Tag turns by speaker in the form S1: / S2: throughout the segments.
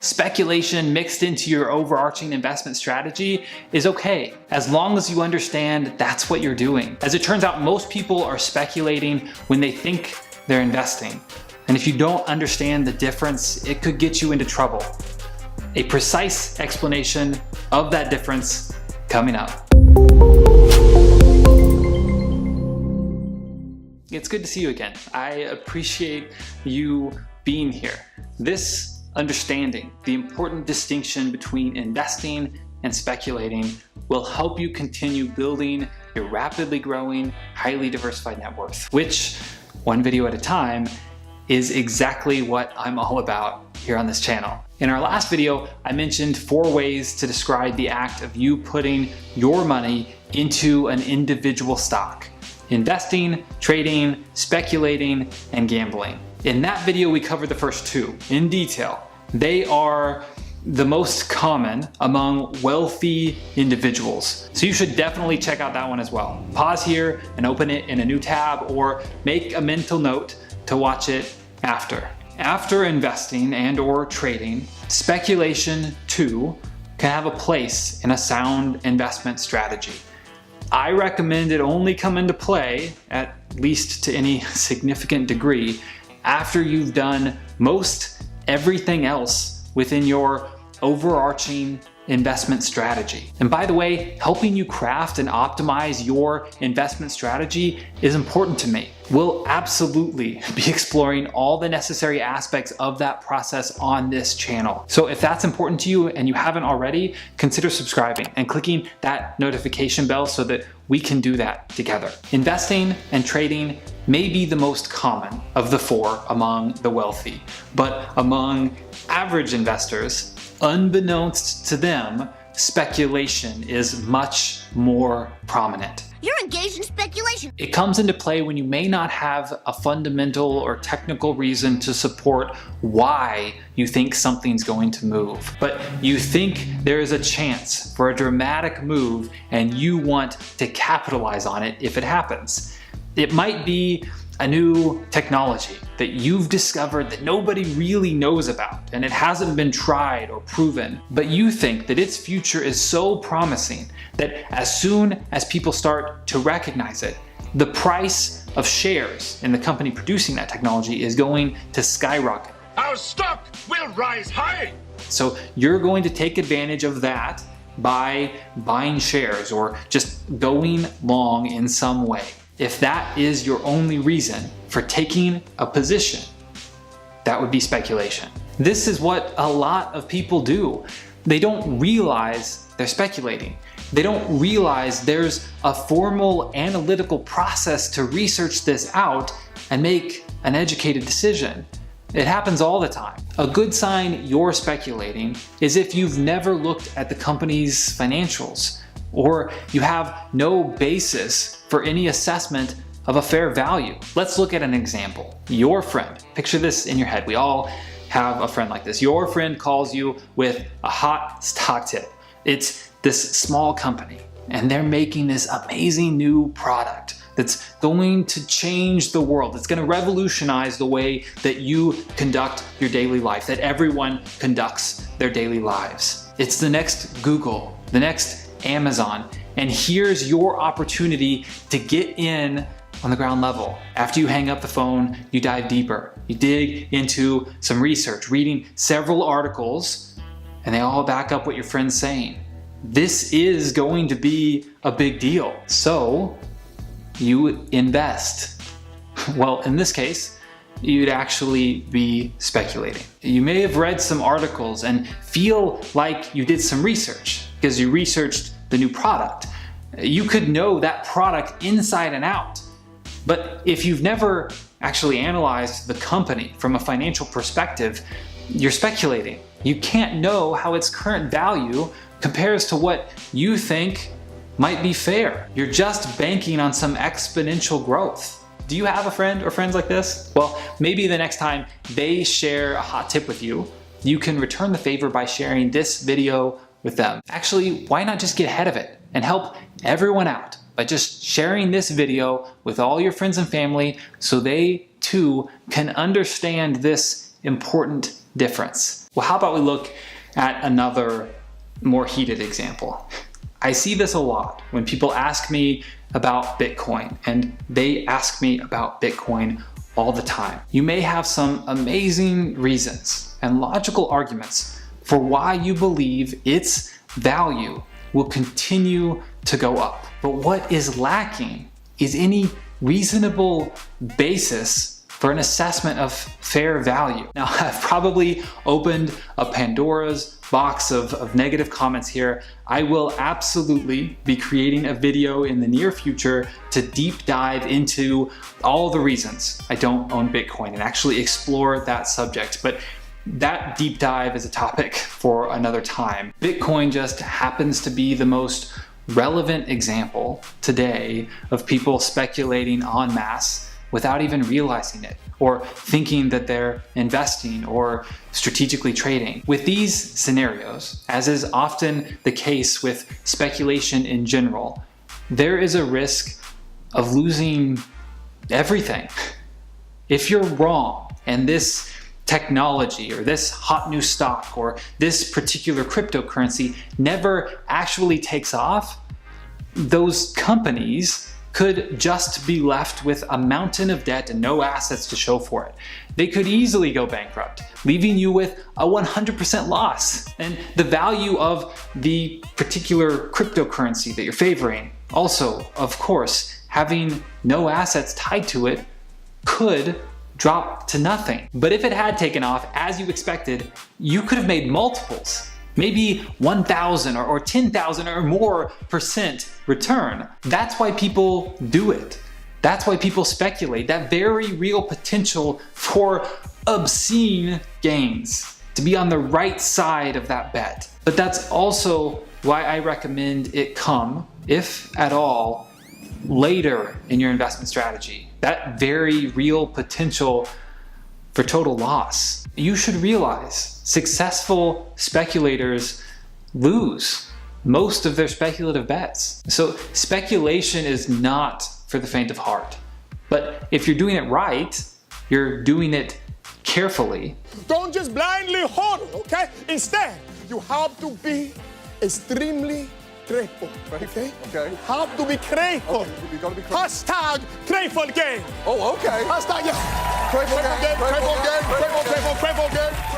S1: Speculation mixed into your overarching investment strategy is okay, as long as you understand that's what you're doing. As it turns out, most people are speculating when they think they're investing. And if you don't understand the difference, it could get you into trouble. A precise explanation of that difference coming up. It's good to see you again. I appreciate you being here. This understanding the important distinction between investing and speculating will help you continue building your rapidly growing, highly diversified net worth, which, one video at a time, is exactly what I'm all about here on this channel. In our last video, I mentioned 4 ways to describe the act of you putting your money into an individual stock: investing, trading, speculating, and gambling. In that video, we covered the first 2 in detail. They are the most common among wealthy individuals. So you should definitely check out that one as well. Pause here and open it in a new tab, or make a mental note to watch it after. After investing and or trading, speculation too can have a place in a sound investment strategy. I recommend it only come into play, at least to any significant degree, after you've done most everything else within your overarching investment strategy. And by the way, helping you craft and optimize your investment strategy is important to me. We'll absolutely be exploring all the necessary aspects of that process on this channel. So if that's important to you and you haven't already, consider subscribing and clicking that notification bell so that we can do that together. Investing and trading may be the most common of the 4 among the wealthy, but among average investors, unbeknownst to them, speculation is much more prominent.
S2: You're engaged in speculation.
S1: It comes into play when you may not have a fundamental or technical reason to support why you think something's going to move, but you think there is a chance for a dramatic move and you want to capitalize on it if it happens. It might be a new technology that you've discovered that nobody really knows about and it hasn't been tried or proven, but you think that its future is so promising that as soon as people start to recognize it, the price of shares in the company producing that technology is going to skyrocket.
S3: Our stock will rise high!
S1: So you're going to take advantage of that by buying shares or just going long in some way. If that is your only reason for taking a position, that would be speculation. This is what a lot of people do. They don't realize they're speculating. They don't realize there's a formal analytical process to research this out and make an educated decision. It happens all the time. A good sign you're speculating is if you've never looked at the company's financials, or you have no basis for any assessment of a fair value. Let's look at an example. Your friend, picture this in your head. We all have a friend like this. Your friend calls you with a hot stock tip. It's this small company and they're making this amazing new product that's going to change the world. It's going to revolutionize the way that you conduct your daily life, that everyone conducts their daily lives. It's the next Google, the next Amazon, and here's your opportunity to get in on the ground level. After you hang up the phone, you dive deeper. You dig into some research, reading several articles, and they all back up what your friend's saying. This is going to be a big deal. So you invest. Well, in this case, you'd actually be speculating. You may have read some articles and feel like you did some research because you researched the new product. You could know that product inside and out. But if you've never actually analyzed the company from a financial perspective, you're speculating. You can't know how its current value compares to what you think might be fair. You're just banking on some exponential growth. Do you have a friend or friends like this? Well, maybe the next time they share a hot tip with you, you can return the favor by sharing this video with them. Actually, why not just get ahead of it and help everyone out by just sharing this video with all your friends and family so they too can understand this important difference. Well, how about we look at another more heated example? I see this a lot when people ask me about Bitcoin, and they ask me about Bitcoin all the time. You may have some amazing reasons and logical arguments for why you believe its value will continue to go up. But what is lacking is any reasonable basis for an assessment of fair value. Now, I've probably opened a Pandora's box of negative comments here. I will absolutely be creating a video in the near future to deep dive into all the reasons I don't own Bitcoin and actually explore that subject. But that deep dive is a topic for another time. Bitcoin just happens to be the most relevant example today of people speculating en masse without even realizing it, or thinking that they're investing or strategically trading. With these scenarios, as is often the case with speculation in general, there is a risk of losing everything. If you're wrong and this technology or this hot new stock or this particular cryptocurrency never actually takes off, those companies could just be left with a mountain of debt and no assets to show for it. They could easily go bankrupt, leaving you with a 100% loss. And the value of the particular cryptocurrency that you're favoring, also, of course, having no assets tied to it, could drop to nothing. But if it had taken off as you expected, you could have made multiples. Maybe 1,000 or 10,000 or more % return. That's why people do it. That's why people speculate. That very real potential for obscene gains, to be on the right side of that bet. But that's also why I recommend it come, if at all, later in your investment strategy. That very real potential for total loss. You should realize successful speculators lose most of their speculative bets. So speculation is not for the faint of heart. But if you're doing it right, you're doing it carefully.
S4: Don't just blindly hold it, okay? Instead, you have to be extremely grateful, okay?
S5: Okay.
S4: You have to be grateful.
S5: Okay, you gotta be grateful.
S4: Hashtag grateful game.
S5: Oh, okay.
S4: Hashtag, yeah.
S5: Grateful game.
S4: Grateful game.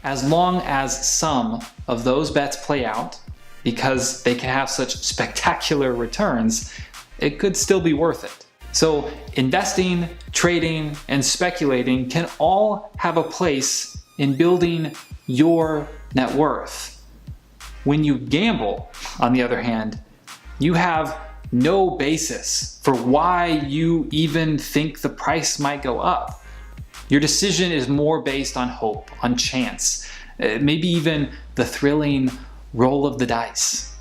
S1: As long as some of those bets play out, because they can have such spectacular returns, it could still be worth it. So investing, trading, and speculating can all have a place in building your net worth. When you gamble, on the other hand, you have no basis for why you even think the price might go up. Your decision is more based on hope, on chance, maybe even the thrilling roll of the dice.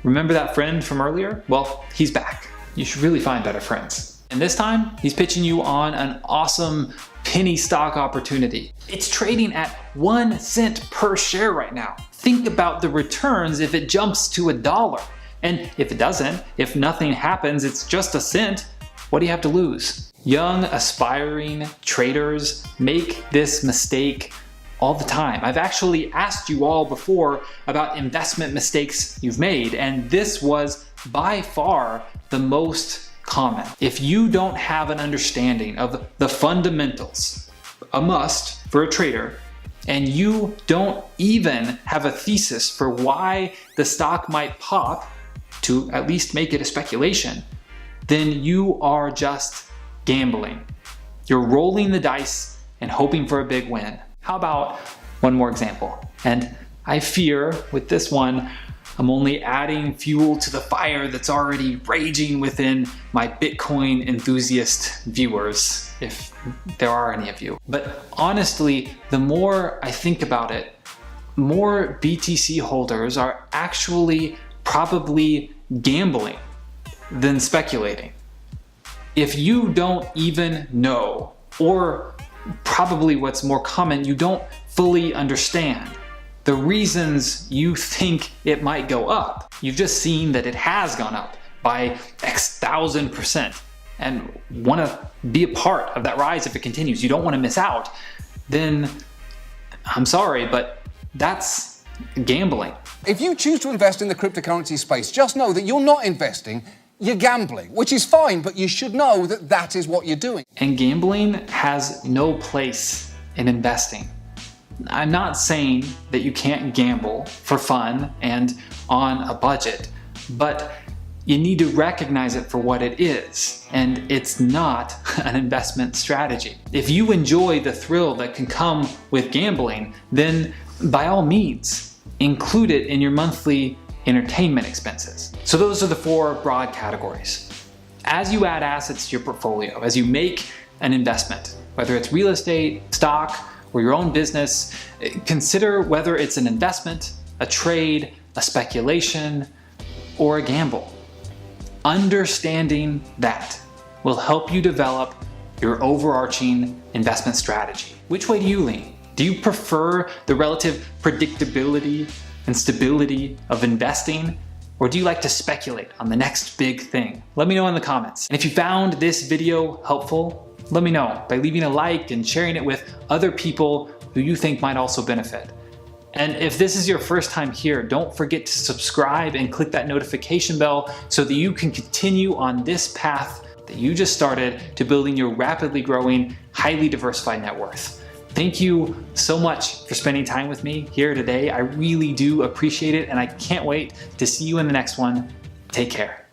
S1: Remember that friend from earlier? Well, he's back. You should really find better friends. And this time, he's pitching you on an awesome penny stock opportunity. It's trading at 1 cent per share right now. Think about the returns if it jumps to $1. And if it doesn't, if nothing happens, it's just a cent, what do you have to lose? Young, aspiring traders make this mistake all the time. I've actually asked you all before about investment mistakes you've made, and this was by far the most common. If you don't have an understanding of the fundamentals, a must for a trader, and you don't even have a thesis for why the stock might pop to at least make it a speculation, then you are just gambling. You're rolling the dice and hoping for a big win. How about one more example? And I fear with this one, I'm only adding fuel to the fire that's already raging within my Bitcoin enthusiast viewers, if there are any of you. But honestly, the more I think about it, more BTC holders are actually probably gambling than speculating. If you don't even know, or probably what's more common, you don't fully understand the reasons you think it might go up. You've just seen that it has gone up by X 1000% and want to be a part of that rise if it continues. You don't want to miss out. Then I'm sorry, but that's gambling.
S6: If you choose to invest in the cryptocurrency space, just know that you're not investing, you're gambling, which is fine, but you should know that that is what you're doing.
S1: And gambling has no place in investing. I'm not saying that you can't gamble for fun and on a budget, but you need to recognize it for what it is, and it's not an investment strategy. If you enjoy the thrill that can come with gambling, then by all means, include it in your monthly entertainment expenses. So those are the 4 broad categories. As you add assets to your portfolio, as you make an investment, whether it's real estate, stock, or your own business, consider whether it's an investment, a trade, a speculation, or a gamble. Understanding that will help you develop your overarching investment strategy. Which way do you lean? Do you prefer the relative predictability and stability of investing? Or do you like to speculate on the next big thing? Let me know in the comments. And if you found this video helpful, let me know by leaving a like and sharing it with other people who you think might also benefit. And if this is your first time here, don't forget to subscribe and click that notification bell so that you can continue on this path that you just started to building your rapidly growing, highly diversified net worth. Thank you so much for spending time with me here today. I really do appreciate it, and I can't wait to see you in the next one. Take care.